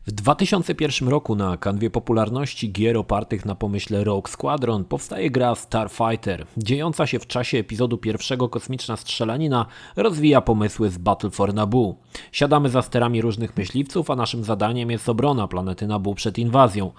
W 2001 roku na kanwie popularności gier opartych na pomyśle Rogue Squadron powstaje gra Starfighter. Dziejąca się w czasie epizodu pierwszego kosmiczna strzelanina rozwija pomysły z Battle for Naboo. Siadamy za sterami różnych myśliwców, a naszym zadaniem jest obrona planety Naboo przed inwazją.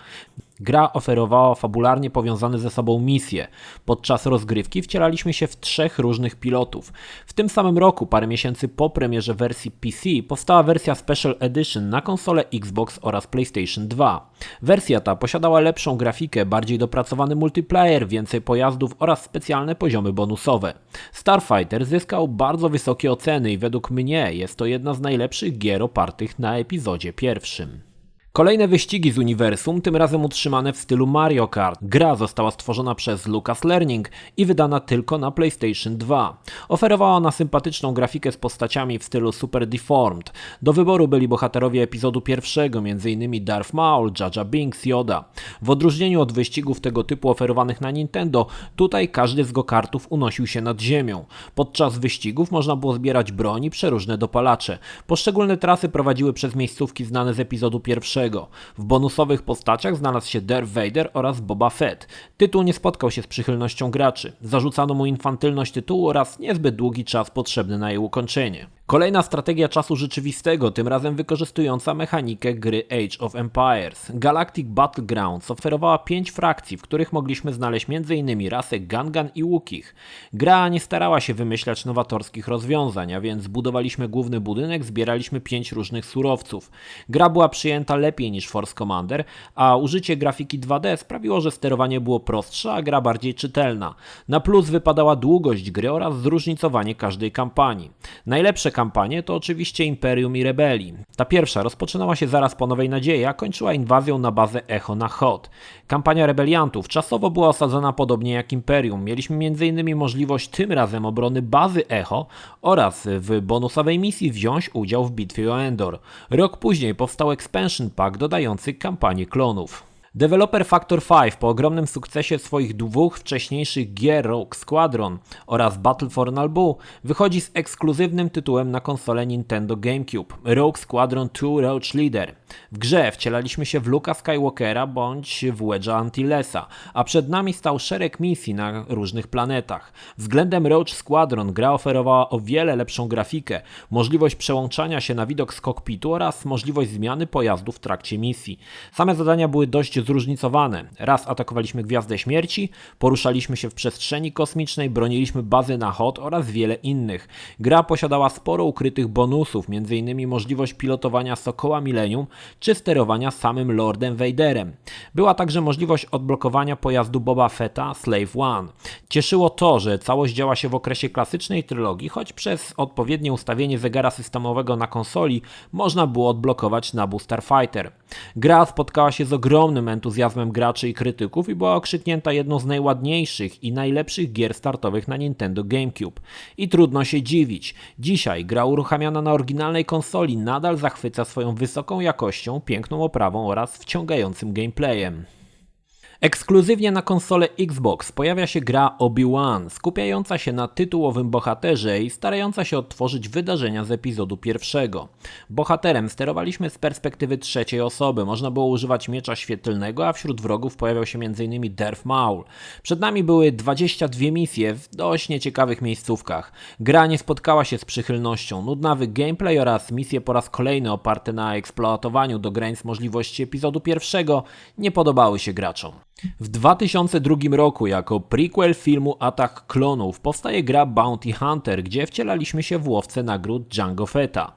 Gra oferowała fabularnie powiązane ze sobą misje. Podczas rozgrywki wcielaliśmy się w 3 różnych pilotów. W tym samym roku, parę miesięcy po premierze wersji PC, powstała wersja Special Edition na konsolę Xbox oraz PlayStation 2. Wersja ta posiadała lepszą grafikę, bardziej dopracowany multiplayer, więcej pojazdów oraz specjalne poziomy bonusowe. Starfighter zyskał bardzo wysokie oceny i według mnie jest to jedna z najlepszych gier opartych na epizodzie pierwszym. Kolejne wyścigi z uniwersum, tym razem utrzymane w stylu Mario Kart. Gra została stworzona przez Lucas Learning i wydana tylko na PlayStation 2. Oferowała ona sympatyczną grafikę z postaciami w stylu Super Deformed. Do wyboru byli bohaterowie epizodu pierwszego, m.in. Darth Maul, Jar Jar Binks, Yoda. W odróżnieniu od wyścigów tego typu oferowanych na Nintendo, tutaj każdy z go-kartów unosił się nad ziemią. Podczas wyścigów można było zbierać broń i przeróżne dopalacze. Poszczególne trasy prowadziły przez miejscówki znane z epizodu pierwszego. W bonusowych postaciach znalazł się Darth Vader oraz Boba Fett. Tytuł nie spotkał się z przychylnością graczy. Zarzucano mu infantylność tytułu oraz niezbyt długi czas potrzebny na jej ukończenie. Kolejna strategia czasu rzeczywistego, tym razem wykorzystująca mechanikę gry Age of Empires. Galactic Battlegrounds oferowała 5 frakcji, w których mogliśmy znaleźć m.in. rasę Gungan i Wookiees. Gra nie starała się wymyślać nowatorskich rozwiązań, a więc budowaliśmy główny budynek, zbieraliśmy 5 różnych surowców. Gra była przyjęta lepiej niż Force Commander, a użycie grafiki 2D sprawiło, że sterowanie było prostsze, a gra bardziej czytelna. Na plus wypadała długość gry oraz zróżnicowanie każdej kampanii. Najlepsze kampanie to oczywiście Imperium i Rebelii. Ta pierwsza rozpoczynała się zaraz po Nowej Nadziei, a kończyła inwazją na bazę Echo na Hoth. Kampania rebeliantów czasowo była osadzona podobnie jak Imperium. Mieliśmy m.in. możliwość tym razem obrony bazy Echo oraz w bonusowej misji wziąć udział w bitwie o Endor. Rok później powstał Expansion Pack dodający kampanię klonów. Deweloper Factor 5 po ogromnym sukcesie swoich 2 wcześniejszych gier Rogue Squadron oraz Battle for Naboo wychodzi z ekskluzywnym tytułem na konsolę Nintendo GameCube Rogue Squadron 2 Rogue Leader. W grze wcielaliśmy się w Luke'a Skywalkera bądź w Wedge'a Antillesa, a przed nami stał szereg misji na różnych planetach. Względem Rogue Squadron gra oferowała o wiele lepszą grafikę, możliwość przełączania się na widok z kokpitu oraz możliwość zmiany pojazdu w trakcie misji. Same zadania były dość zróżnicowane. Raz atakowaliśmy Gwiazdę Śmierci, poruszaliśmy się w przestrzeni kosmicznej, broniliśmy bazy na Hoth oraz wiele innych. Gra posiadała sporo ukrytych bonusów, m.in. możliwość pilotowania Sokoła Millennium czy sterowania samym Lordem Vaderem. Była także możliwość odblokowania pojazdu Boba Fetta Slave One. Cieszyło to, że całość działa się w okresie klasycznej trylogii, choć przez odpowiednie ustawienie zegara systemowego na konsoli można było odblokować Naboo Starfighter. Gra spotkała się z ogromnym entuzjazmem graczy i krytyków i była okrzyknięta jedną z najładniejszych i najlepszych gier startowych na Nintendo GameCube. I trudno się dziwić. Dzisiaj gra uruchamiana na oryginalnej konsoli nadal zachwyca swoją wysoką jakością, piękną oprawą oraz wciągającym gameplayem. Ekskluzywnie na konsolę Xbox pojawia się gra Obi-Wan, skupiająca się na tytułowym bohaterze i starająca się odtworzyć wydarzenia z epizodu pierwszego. Bohaterem sterowaliśmy z perspektywy trzeciej osoby, można było używać miecza świetlnego, a wśród wrogów pojawiał się m.in. Darth Maul. Przed nami były 22 misje w dość nieciekawych miejscówkach. Gra nie spotkała się z przychylnością, nudnawy gameplay oraz misje po raz kolejny oparte na eksploatowaniu do granic możliwości epizodu pierwszego nie podobały się graczom. W 2002 roku jako prequel filmu Atak Klonów powstaje gra Bounty Hunter, gdzie wcielaliśmy się w łowcę nagród Jango Fetta.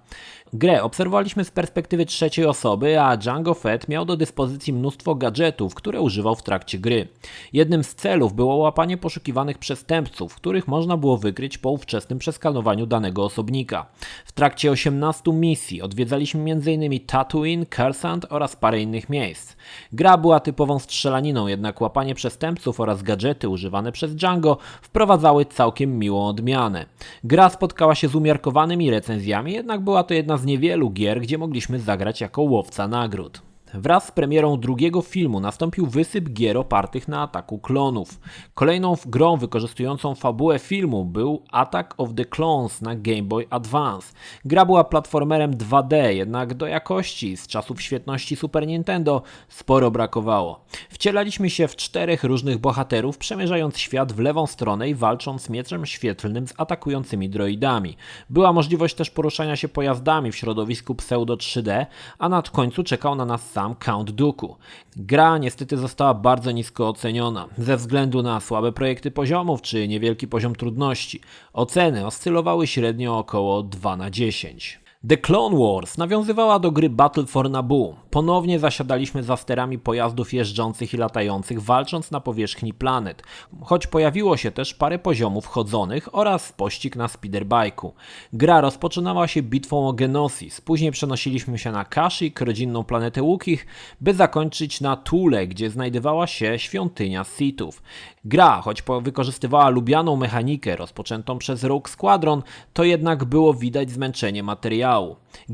Grę obserwowaliśmy z perspektywy trzeciej osoby, a Jango Fett miał do dyspozycji mnóstwo gadżetów, które używał w trakcie gry. Jednym z celów było łapanie poszukiwanych przestępców, których można było wykryć po ówczesnym przeskanowaniu danego osobnika. W trakcie 18 misji odwiedzaliśmy m.in. Tatooine, Coruscant oraz parę innych miejsc. Gra była typową strzelaniną, jednak łapanie przestępców oraz gadżety używane przez Jango wprowadzały całkiem miłą odmianę. Gra spotkała się z umiarkowanymi recenzjami, jednak była to jedna z niewielu gier, gdzie mogliśmy zagrać jako łowca nagród. Wraz z premierą drugiego filmu nastąpił wysyp gier opartych na Ataku Klonów. Kolejną grą wykorzystującą fabułę filmu był Attack of the Clones na Game Boy Advance. Gra była platformerem 2D, jednak do jakości z czasów świetności Super Nintendo sporo brakowało. Wcielaliśmy się w 4 różnych bohaterów, przemierzając świat w lewą stronę i walcząc mieczem świetlnym z atakującymi droidami. Była możliwość też poruszania się pojazdami w środowisku pseudo 3D, a na końcu czekał na nas sam Count Dooku. Gra niestety została bardzo nisko oceniona, ze względu na słabe projekty poziomów czy niewielki poziom trudności. Oceny oscylowały średnio około 2/10. The Clone Wars nawiązywała do gry Battle for Naboo. Ponownie zasiadaliśmy za sterami pojazdów jeżdżących i latających, walcząc na powierzchni planet. Choć pojawiło się też parę poziomów chodzonych oraz pościg na speederbike'u. Gra rozpoczynała się bitwą o Geonosis. Później przenosiliśmy się na Kashyyyk, rodzinną planetę Wookiee'ich, by zakończyć na Thule, gdzie znajdowała się świątynia Sithów. Gra, choć wykorzystywała lubianą mechanikę rozpoczętą przez Rogue Squadron, to jednak było widać zmęczenie materiału.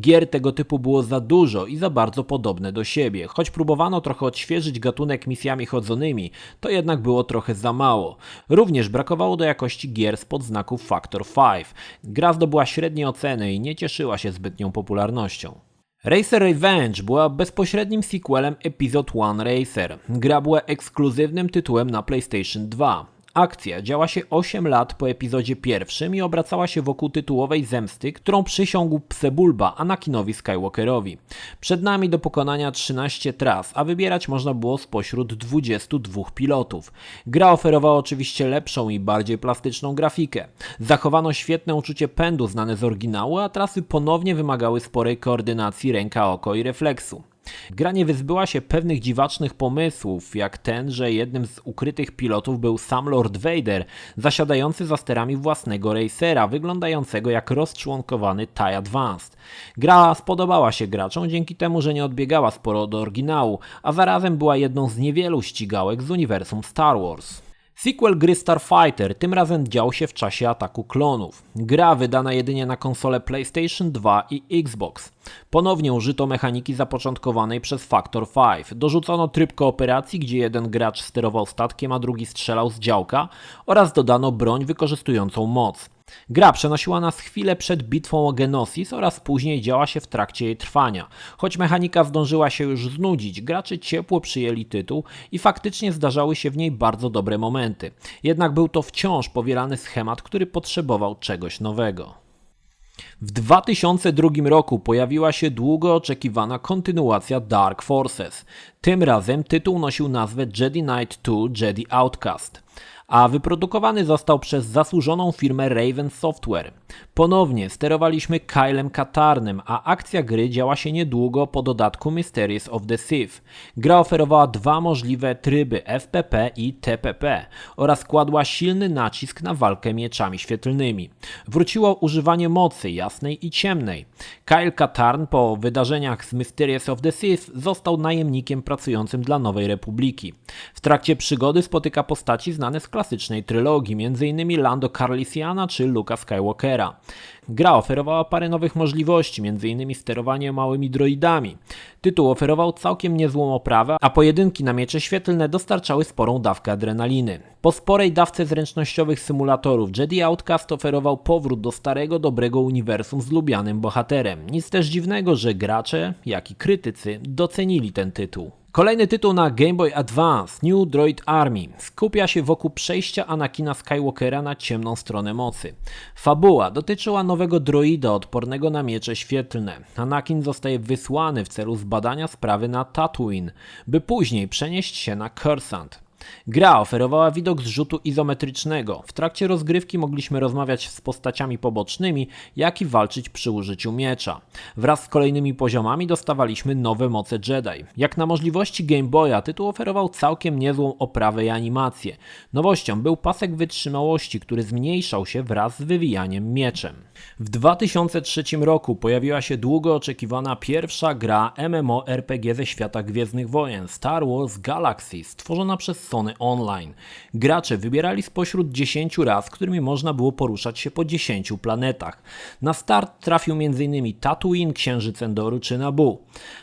Gier tego typu było za dużo i za bardzo podobne do siebie. Choć próbowano trochę odświeżyć gatunek misjami chodzonymi, to jednak było trochę za mało. Również brakowało do jakości gier spod znaku Factor 5. Gra zdobyła średnie oceny i nie cieszyła się zbytnią popularnością. Racer Revenge była bezpośrednim sequelem Episode 1 Racer. Gra była ekskluzywnym tytułem na PlayStation 2. Akcja działa się 8 lat po epizodzie pierwszym i obracała się wokół tytułowej zemsty, którą przysiągł Sebulba Anakinowi Skywalkerowi. Przed nami do pokonania 13 tras, a wybierać można było spośród 22 pilotów. Gra oferowała oczywiście lepszą i bardziej plastyczną grafikę. Zachowano świetne uczucie pędu znane z oryginału, a trasy ponownie wymagały sporej koordynacji ręka, oko i refleksu. Gra nie wyzbyła się pewnych dziwacznych pomysłów, jak ten, że jednym z ukrytych pilotów był sam Lord Vader, zasiadający za sterami własnego racera, wyglądającego jak rozczłonkowany TIE Advanced. Gra spodobała się graczom dzięki temu, że nie odbiegała sporo od oryginału, a zarazem była jedną z niewielu ścigałek z uniwersum Star Wars. Sequel gry Starfighter tym razem dział się w czasie Ataku Klonów. Gra wydana jedynie na konsole PlayStation 2 i Xbox. Ponownie użyto mechaniki zapoczątkowanej przez Factor 5. Dorzucono tryb kooperacji, gdzie jeden gracz sterował statkiem, a drugi strzelał z działka oraz dodano broń wykorzystującą moc. Gra przenosiła nas chwilę przed bitwą o Geonosis oraz później działa się w trakcie jej trwania. Choć mechanika zdążyła się już znudzić, gracze ciepło przyjęli tytuł i faktycznie zdarzały się w niej bardzo dobre momenty. Jednak był to wciąż powielany schemat, który potrzebował czegoś nowego. W 2002 roku pojawiła się długo oczekiwana kontynuacja Dark Forces. Tym razem tytuł nosił nazwę Jedi Knight 2 Jedi Outcast, a wyprodukowany został przez zasłużoną firmę Raven Software. Ponownie sterowaliśmy Kylem Katarnem, a akcja gry działa się niedługo po dodatku Mysteries of the Sith. Gra oferowała 2 możliwe tryby FPP i TPP oraz kładła silny nacisk na walkę mieczami świetlnymi. Wróciło używanie mocy jasnej i ciemnej. Kyle Katarn po wydarzeniach z Mysteries of the Sith został najemnikiem pracującym dla Nowej Republiki. W trakcie przygody spotyka postaci znane z klasycznej trylogii, m.in. Lando Calrissiana czy Luke'a Skywalkera. Gra oferowała parę nowych możliwości, m.in. sterowanie małymi droidami. Tytuł oferował całkiem niezłą oprawę, a pojedynki na miecze świetlne dostarczały sporą dawkę adrenaliny. Po sporej dawce zręcznościowych symulatorów Jedi Outcast oferował powrót do starego, dobrego uniwersum z lubianym bohaterem. Nic też dziwnego, że gracze, jak i krytycy docenili ten tytuł. Kolejny tytuł na Game Boy Advance, New Droid Army, skupia się wokół przejścia Anakina Skywalkera na ciemną stronę mocy. Fabuła dotyczyła nowego droida odpornego na miecze świetlne. Anakin zostaje wysłany w celu zbadania sprawy na Tatooine, by później przenieść się na Coruscant. Gra oferowała widok z rzutu izometrycznego. W trakcie rozgrywki mogliśmy rozmawiać z postaciami pobocznymi, jak i walczyć przy użyciu miecza. Wraz z kolejnymi poziomami dostawaliśmy nowe moce Jedi. Jak na możliwości Game Boya, tytuł oferował całkiem niezłą oprawę i animację. Nowością był pasek wytrzymałości, który zmniejszał się wraz z wywijaniem mieczem. W 2003 roku pojawiła się długo oczekiwana pierwsza gra MMORPG ze świata Gwiezdnych Wojen, Star Wars Galaxy, stworzona przez Sony telefony online. Gracze wybierali spośród 10 ras, którymi można było poruszać się po 10 planetach. Na start trafił m.in. Tatooine, Księżyc Endoru czy Naboo.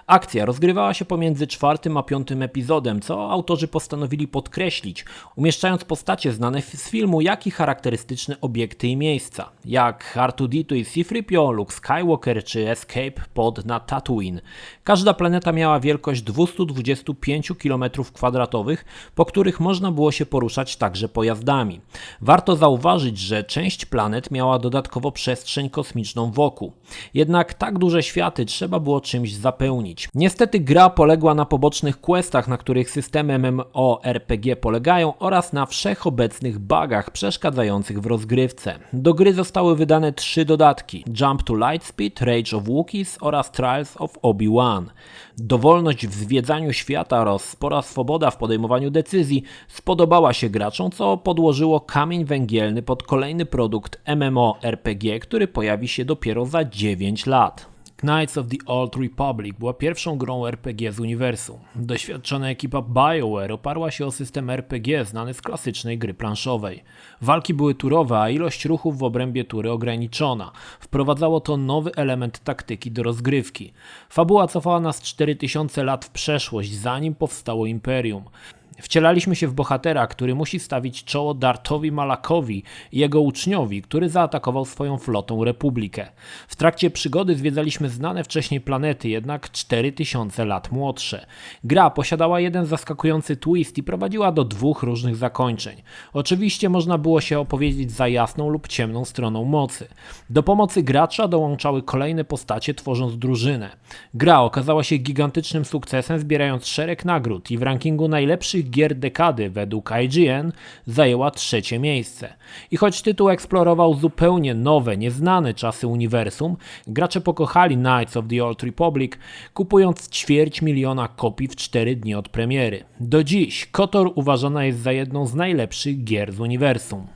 Akcja rozgrywała się pomiędzy 4. a 5. epizodem, co autorzy postanowili podkreślić, umieszczając postacie znane z filmu, jak i charakterystyczne obiekty i miejsca, jak R2-D2 i C-3PO, Luke Skywalker czy Escape Pod na Tatooine. Każda planeta miała wielkość 225 km², po których można było się poruszać także pojazdami. Warto zauważyć, że część planet miała dodatkowo przestrzeń kosmiczną wokół. Jednak tak duże światy trzeba było czymś zapełnić. Niestety gra poległa na pobocznych questach, na których systemy MMORPG polegają, oraz na wszechobecnych bugach przeszkadzających w rozgrywce. Do gry zostały wydane 3 dodatki: Jump to Lightspeed, Rage of Wookiees oraz Trials of Obi-Wan. Dowolność w zwiedzaniu świata oraz spora swoboda w podejmowaniu decyzji spodobała się graczom, co podłożyło kamień węgielny pod kolejny produkt MMORPG, który pojawi się dopiero za 9 lat. Knights of the Old Republic była pierwszą grą RPG z uniwersum. Doświadczona ekipa BioWare oparła się o system RPG znany z klasycznej gry planszowej. Walki były turowe, a ilość ruchów w obrębie tury ograniczona. Wprowadzało to nowy element taktyki do rozgrywki. Fabuła cofała nas 4000 lat w przeszłość, zanim powstało Imperium. Wcielaliśmy się w bohatera, który musi stawić czoło Darthowi Malakowi i jego uczniowi, który zaatakował swoją flotą Republikę. W trakcie przygody zwiedzaliśmy znane wcześniej planety, jednak 4000 lat młodsze. Gra posiadała jeden zaskakujący twist i prowadziła do 2 różnych zakończeń. Oczywiście można było się opowiedzieć za jasną lub ciemną stroną mocy. Do pomocy gracza dołączały kolejne postacie, tworząc drużynę. Gra okazała się gigantycznym sukcesem, zbierając szereg nagród i w rankingu najlepszych gier dekady według IGN zajęła 3. miejsce. I choć tytuł eksplorował zupełnie nowe, nieznane czasy uniwersum, gracze pokochali Knights of the Old Republic, kupując 250 000 kopii w 4 dni od premiery. Do dziś KOTOR uważana jest za jedną z najlepszych gier z uniwersum.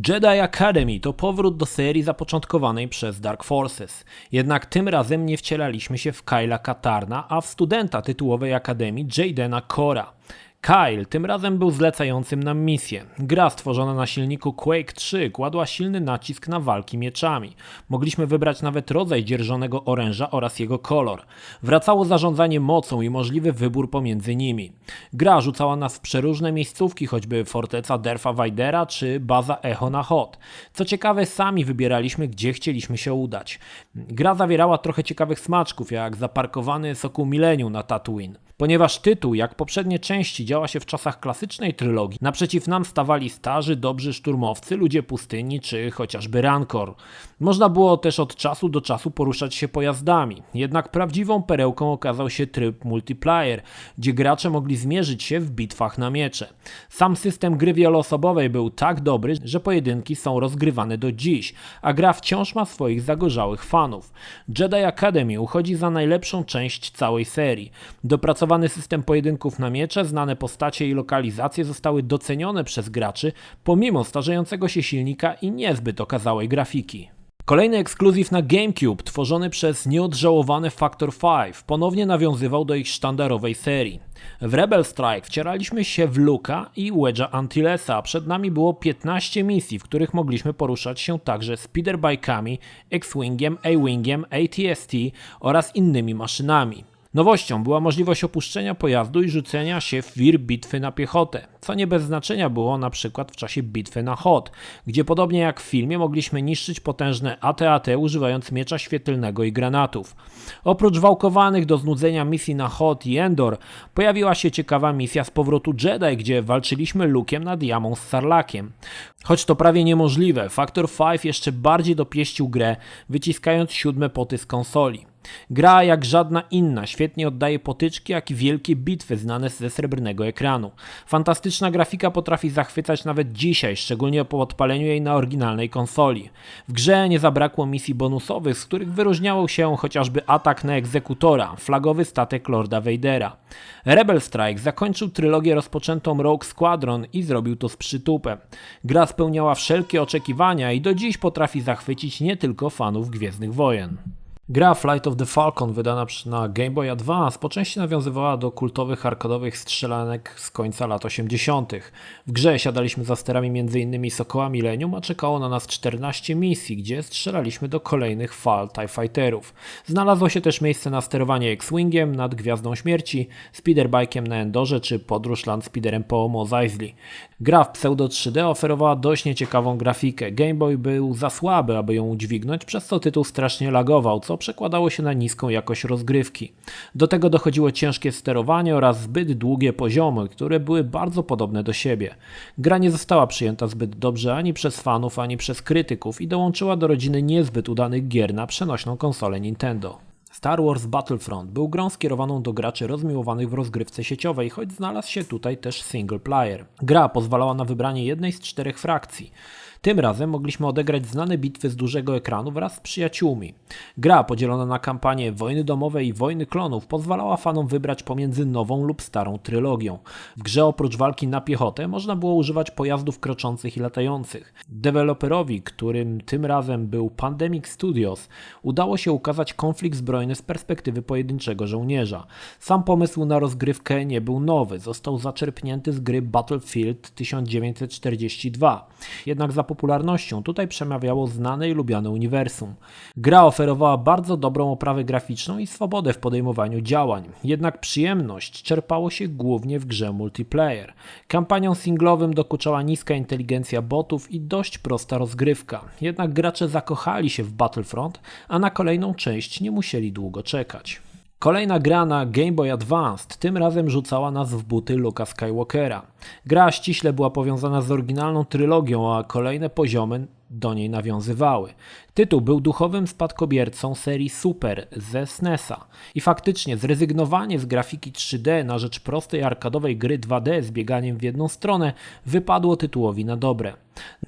Jedi Academy to powrót do serii zapoczątkowanej przez Dark Forces. Jednak tym razem nie wcielaliśmy się w Kyla Katarna, a w studenta tytułowej akademii Jaydena Cora. Kyle tym razem był zlecającym nam misję. Gra stworzona na silniku Quake 3 kładła silny nacisk na walki mieczami. Mogliśmy wybrać nawet rodzaj dzierżonego oręża oraz jego kolor. Wracało zarządzanie mocą i możliwy wybór pomiędzy nimi. Gra rzucała nas w przeróżne miejscówki, choćby forteca Dartha Vadera czy baza Echo na Hoth. Co ciekawe, sami wybieraliśmy, gdzie chcieliśmy się udać. Gra zawierała trochę ciekawych smaczków, jak zaparkowany Sokół Millennium na Tatooine. Ponieważ tytuł, jak poprzednie części, działa się w czasach klasycznej trylogii, naprzeciw nam stawali starzy, dobrzy szturmowcy, ludzie pustyni czy chociażby Rancor. Można było też od czasu do czasu poruszać się pojazdami, jednak prawdziwą perełką okazał się tryb multiplayer, gdzie gracze mogli zmierzyć się w bitwach na miecze. Sam system gry wieloosobowej był tak dobry, że pojedynki są rozgrywane do dziś, a gra wciąż ma swoich zagorzałych fanów. Jedi Academy uchodzi za najlepszą część całej serii. Dopracowany system pojedynków na miecze, znane postacie i lokalizacje zostały docenione przez graczy pomimo starzejącego się silnika i niezbyt okazałej grafiki. Kolejny ekskluzyw na GameCube, tworzony przez nieodżałowany Factor 5, ponownie nawiązywał do ich sztandarowej serii. W Rebel Strike wcieraliśmy się w Luke'a i Wedge'a Antillesa, a przed nami było 15 misji, w których mogliśmy poruszać się także speederbike'ami, X-Wingiem, A-Wingiem, AT-ST oraz innymi maszynami. Nowością była możliwość opuszczenia pojazdu i rzucenia się w wir bitwy na piechotę, co nie bez znaczenia było na przykład w czasie bitwy na Hoth, gdzie podobnie jak w filmie mogliśmy niszczyć potężne AT-AT używając miecza świetlnego i granatów. Oprócz wałkowanych do znudzenia misji na Hoth i Endor, pojawiła się ciekawa misja z powrotu Jedi, gdzie walczyliśmy Luke'em nad jamą z Sarlakiem. Choć to prawie niemożliwe, Factor 5 jeszcze bardziej dopieścił grę, wyciskając 7 poty z konsoli. Gra jak żadna inna świetnie oddaje potyczki, jak i wielkie bitwy znane ze srebrnego ekranu. Fantastyczna grafika potrafi zachwycać nawet dzisiaj, szczególnie po odpaleniu jej na oryginalnej konsoli. W grze nie zabrakło misji bonusowych, z których wyróżniał się chociażby atak na egzekutora, flagowy statek Lorda Vadera. Rebel Strike zakończył trylogię rozpoczętą Rogue Squadron i zrobił to z przytupem. Gra spełniała wszelkie oczekiwania i do dziś potrafi zachwycić nie tylko fanów Gwiezdnych Wojen. Gra Flight of the Falcon, wydana na Game Boy Advance, po części nawiązywała do kultowych arkadowych strzelanek z końca lat 80. W grze siadaliśmy za sterami m.in. Sokoła Millennium, a czekało na nas 14 misji, gdzie strzelaliśmy do kolejnych fal TIE Fighterów. Znalazło się też miejsce na sterowanie X-Wingiem nad Gwiazdą Śmierci, Speederbike'iem na Endorze czy podróż Landspeederem po Mos Eisley. Gra w pseudo 3D oferowała dość nieciekawą grafikę. Game Boy był za słaby, aby ją udźwignąć, przez co tytuł strasznie lagował, co przekładało się na niską jakość rozgrywki. Do tego dochodziło ciężkie sterowanie oraz zbyt długie poziomy, które były bardzo podobne do siebie. Gra nie została przyjęta zbyt dobrze ani przez fanów, ani przez krytyków i dołączyła do rodziny niezbyt udanych gier na przenośną konsolę Nintendo. Star Wars Battlefront był grą skierowaną do graczy rozmiłowanych w rozgrywce sieciowej, choć znalazł się tutaj też single player. Gra pozwalała na wybranie jednej z 4 frakcji. Tym razem mogliśmy odegrać znane bitwy z dużego ekranu wraz z przyjaciółmi. Gra podzielona na kampanie Wojny Domowe i Wojny Klonów pozwalała fanom wybrać pomiędzy nową lub starą trylogią. W grze oprócz walki na piechotę można było używać pojazdów kroczących i latających. Deweloperowi, którym tym razem był Pandemic Studios, udało się ukazać konflikt zbrojny z perspektywy pojedynczego żołnierza. Sam pomysł na rozgrywkę nie był nowy, został zaczerpnięty z gry Battlefield 1942. Jednak za popularnością tutaj przemawiało znane i lubiane uniwersum. Gra oferowała bardzo dobrą oprawę graficzną i swobodę w podejmowaniu działań, jednak przyjemność czerpało się głównie w grze multiplayer. Kampaniom singlowym dokuczała niska inteligencja botów i dość prosta rozgrywka, jednak gracze zakochali się w Battlefront, a na kolejną część nie musieli długo czekać. Kolejna gra na Game Boy Advanced tym razem rzucała nas w buty Luke'a Skywalkera. Gra ściśle była powiązana z oryginalną trylogią, a kolejne poziomy do niej nawiązywały. Tytuł był duchowym spadkobiercą serii Super ze SNES-a i faktycznie zrezygnowanie z grafiki 3D na rzecz prostej arkadowej gry 2D z bieganiem w jedną stronę wypadło tytułowi na dobre.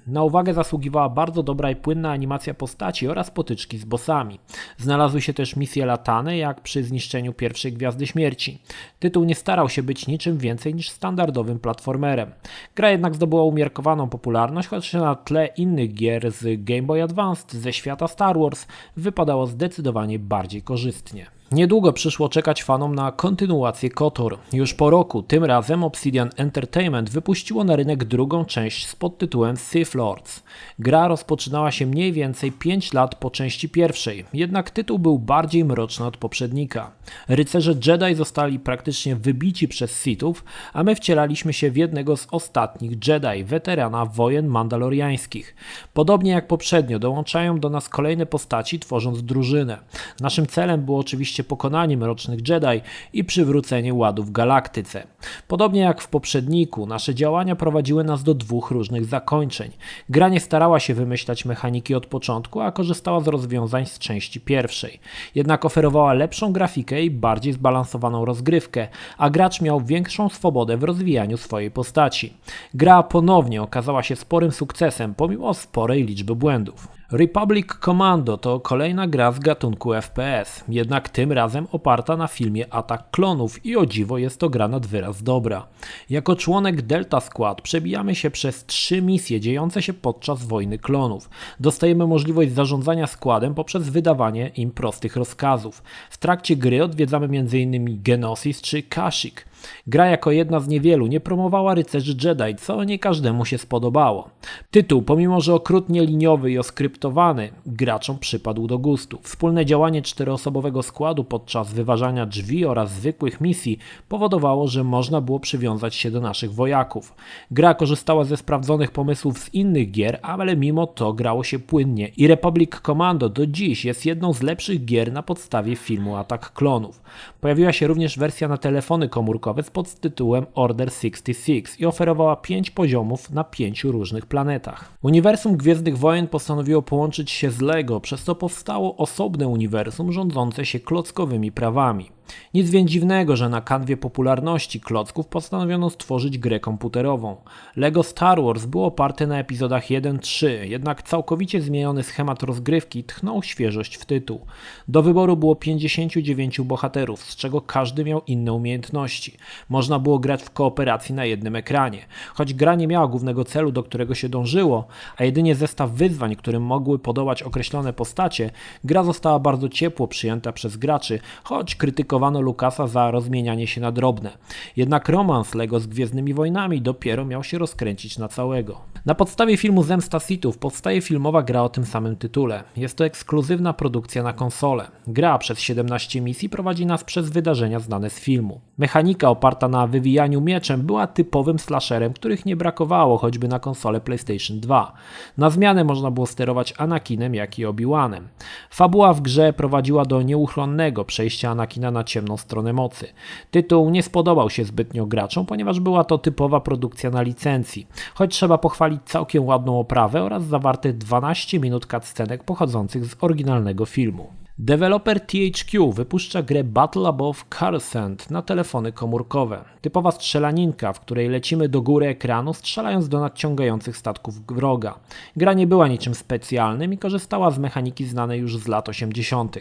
Na uwagę zasługiwała bardzo dobra i płynna animacja postaci oraz potyczki z bossami. Znalazły się też misje latane, jak przy zniszczeniu pierwszej Gwiazdy Śmierci. Tytuł nie starał się być niczym więcej niż standardowym platformerem. Gra jednak zdobyła umiarkowaną popularność, choć na tle innych gier z Game Boy Advanced ze świata Star Wars wypadało zdecydowanie bardziej korzystnie. Niedługo przyszło czekać fanom na kontynuację KOTOR. Już po roku, tym razem Obsidian Entertainment wypuściło na rynek drugą część z podtytułem Sith Lords. Gra rozpoczynała się mniej więcej 5 lat po części pierwszej, jednak tytuł był bardziej mroczny od poprzednika. Rycerze Jedi zostali praktycznie wybici przez Sithów, a my wcielaliśmy się w jednego z ostatnich Jedi, weterana wojen mandaloriańskich. Podobnie jak poprzednio, dołączają do nas kolejne postaci, tworząc drużynę. Naszym celem było oczywiście pokonanie mrocznych Jedi i przywrócenie ładu w galaktyce. Podobnie jak w poprzedniku, nasze działania prowadziły nas do 2 różnych zakończeń. Gra nie starała się wymyślać mechaniki od początku, a korzystała z rozwiązań z części pierwszej. Jednak oferowała lepszą grafikę i bardziej zbalansowaną rozgrywkę, a gracz miał większą swobodę w rozwijaniu swojej postaci. Gra ponownie okazała się sporym sukcesem, pomimo sporej liczby błędów. Republic Commando to kolejna gra z gatunku FPS, jednak tym razem oparta na filmie Atak Klonów i o dziwo jest to gra nad wyraz dobra. Jako członek Delta Squad przebijamy się przez 3 misje dziejące się podczas Wojny Klonów. Dostajemy możliwość zarządzania składem poprzez wydawanie im prostych rozkazów. W trakcie gry odwiedzamy m.in. Geonosis czy Kashyyyk. Gra jako jedna z niewielu nie promowała rycerzy Jedi, co nie każdemu się spodobało. Tytuł, pomimo że okrutnie liniowy i oskryptowany, graczom przypadł do gustu. Wspólne działanie 4-osobowego składu podczas wyważania drzwi oraz zwykłych misji powodowało, że można było przywiązać się do naszych wojaków. Gra korzystała ze sprawdzonych pomysłów z innych gier, ale mimo to grało się płynnie i Republic Commando do dziś jest jedną z lepszych gier na podstawie filmu Atak Klonów. Pojawiła się również wersja na telefony komórkowe z podtytułem Order 66 i oferowała 5 poziomów na 5 różnych planetach. Uniwersum Gwiezdnych Wojen postanowiło połączyć się z LEGO, przez co powstało osobne uniwersum rządzące się klockowymi prawami. Nic więc dziwnego, że na kanwie popularności klocków postanowiono stworzyć grę komputerową. LEGO Star Wars było oparte na epizodach 1-3, jednak całkowicie zmieniony schemat rozgrywki tchnął świeżość w tytuł. Do wyboru było 59 bohaterów, z czego każdy miał inne umiejętności. Można było grać w kooperacji na jednym ekranie. Choć gra nie miała głównego celu, do którego się dążyło, a jedynie zestaw wyzwań, którym mogły podołać określone postacie, gra została bardzo ciepło przyjęta przez graczy, choć krytykowano Lucasa za rozmienianie się na drobne. Jednak romans LEGO z Gwiezdnymi Wojnami dopiero miał się rozkręcić na całego. Na podstawie filmu Zemsta Sithów powstaje filmowa gra o tym samym tytule. Jest to ekskluzywna produkcja na konsolę. Gra przez 17 misji prowadzi nas przez wydarzenia znane z filmu. Mechanika oparta na wywijaniu mieczem była typowym slasherem, których nie brakowało choćby na konsolę PlayStation 2. Na zmianę można było sterować Anakinem, jak i Obi-Wanem. Fabuła w grze prowadziła do nieuchronnego przejścia Anakina na ciemną stronę mocy. Tytuł nie spodobał się zbytnio graczom, ponieważ była to typowa produkcja na licencji, choć trzeba pochwalić całkiem ładną oprawę oraz zawarte 12 minut cutscenek pochodzących z oryginalnego filmu. Deweloper THQ wypuszcza grę Battle Above Coruscant na telefony komórkowe. Typowa strzelaninka, w której lecimy do góry ekranu, strzelając do nadciągających statków wroga. Gra nie była niczym specjalnym i korzystała z mechaniki znanej już z lat 80.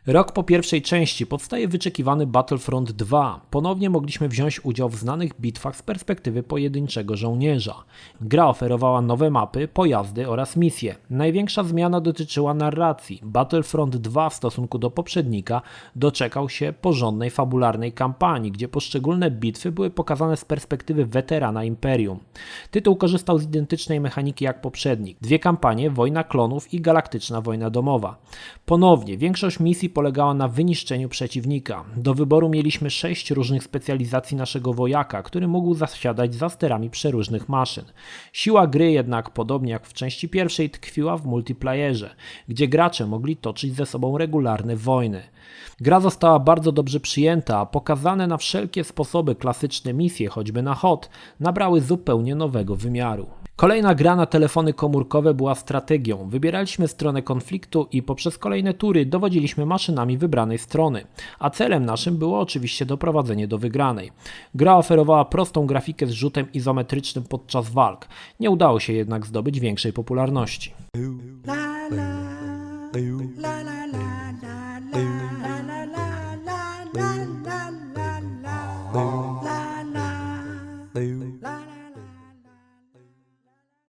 Rok po pierwszej części powstaje wyczekiwany Battlefront 2. Ponownie mogliśmy wziąć udział w znanych bitwach z perspektywy pojedynczego żołnierza. Gra oferowała nowe mapy, pojazdy oraz misje. Największa zmiana dotyczyła narracji. Battlefront 2 w stosunku do poprzednika doczekał się porządnej fabularnej kampanii, gdzie poszczególne bitwy były pokazane z perspektywy weterana Imperium. Tytuł korzystał z identycznej mechaniki jak poprzednik. Dwie kampanie, Wojna Klonów i Galaktyczna Wojna Domowa. Ponownie większość misji polegała na wyniszczeniu przeciwnika. Do wyboru mieliśmy 6 różnych specjalizacji naszego wojaka, który mógł zasiadać za sterami przeróżnych maszyn. Siła gry jednak, podobnie jak w części pierwszej, tkwiła w multiplayerze, gdzie gracze mogli toczyć ze sobą regularne wojny. Gra została bardzo dobrze przyjęta, a pokazane na wszelkie sposoby klasyczne misje, choćby na HOT, nabrały zupełnie nowego wymiaru. Kolejna gra na telefony komórkowe była strategią. Wybieraliśmy stronę konfliktu i poprzez kolejne tury dowodziliśmy maszynami wybranej strony, a celem naszym było oczywiście doprowadzenie do wygranej. Gra oferowała prostą grafikę z rzutem izometrycznym podczas walk. Nie udało się jednak zdobyć większej popularności. La